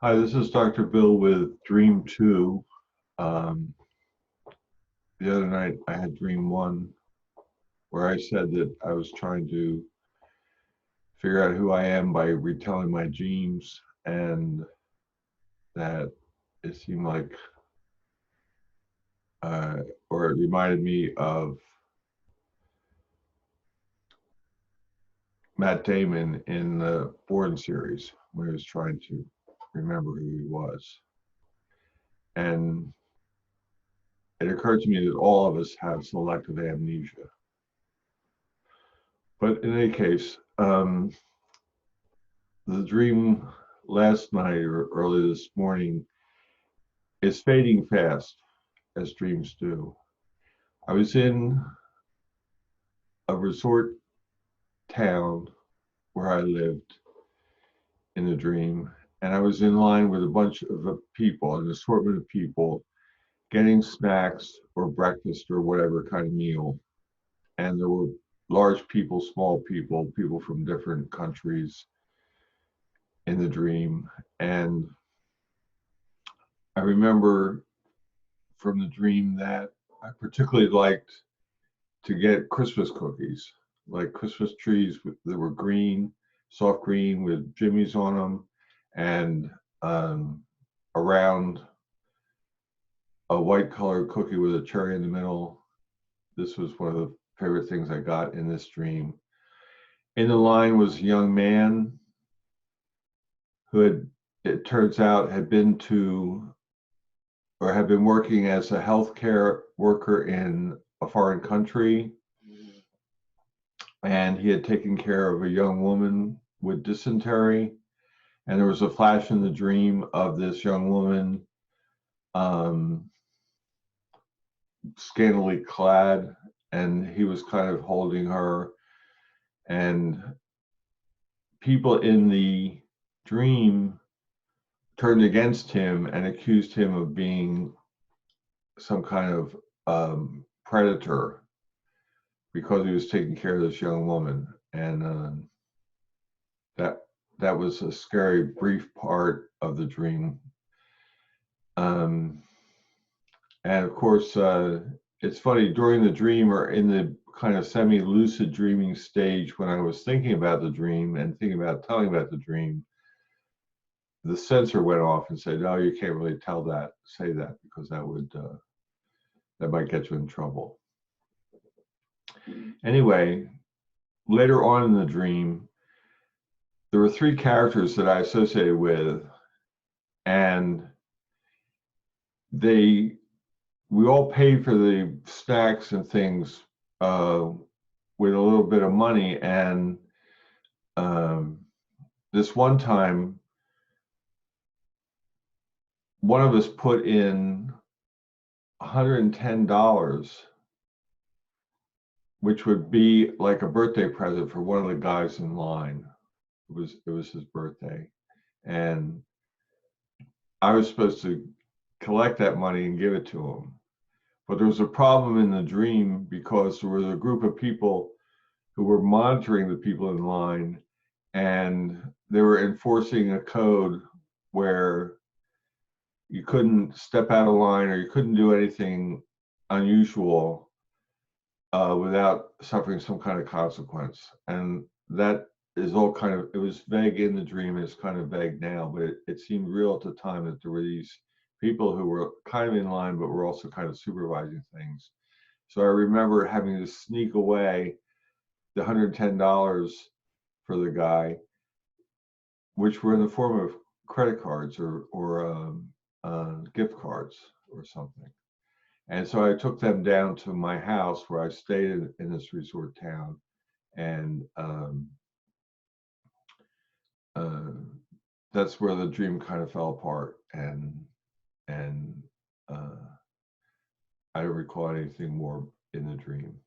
Hi, this is Dr. Bill with Dream 2. Um, the other night I had Dream 1 where I said that I was trying to figure out who I am by retelling my dreams, and that it seemed like, uh, or it reminded me of Matt Damon in the Bourne series when he was trying to remember who he was. And it occurred to me that all of us have selective amnesia. But in any case, the dream last night or early this morning is fading fast, as dreams do. I was in a resort town where I lived in the dream, and I was in line with a bunch of people, an assortment of people, getting snacks or breakfast or whatever kind of meal. And there were large people, small people, people from different countries in the dream. And I remember from the dream that I particularly liked to get Christmas cookies, like Christmas trees that were green, soft green with jimmies on them, and around a white colored cookie with a cherry in the middle. This was one of the favorite things I got in this dream. In the line was a young man who had, it turns out, had been to or had been working as a healthcare worker in a foreign country, and he had taken care of a young woman with dysentery. And there was a flash in the dream of this young woman, um, scantily clad, and he was kind of holding her. And people in the dream turned against him and accused him of being some kind of predator because he was taking care of this young woman. And that that was a scary, brief part of the dream. And of course, it's funny, during the dream or in the kind of semi-lucid dreaming stage, when I was thinking about the dream and thinking about telling about the dream, the censor went off and said, "No, you can't really say that, because that might get you in trouble." Anyway, later on in the dream, there were three characters that I associated with, and we all paid for the snacks and things with a little bit of money. And this one time, one of us put in $110, which would be like a birthday present for one of the guys in line. It was his birthday, and I was supposed to collect that money and give it to him. But there was a problem in the dream because there was a group of people who were monitoring the people in line, and they were enforcing a code where you couldn't step out of line or you couldn't do anything unusual without suffering some kind of consequence. And that is all kind of, it was vague in the dream, and it's kind of vague now, but it seemed real at the time that there were these people who were kind of in line, but were also kind of supervising things. So I remember having to sneak away the $110 for the guy, which were in the form of credit cards or gift cards or something. And so I took them down to my house where I stayed in this resort town, and that's where the dream kind of fell apart, and I don't recall anything more in the dream.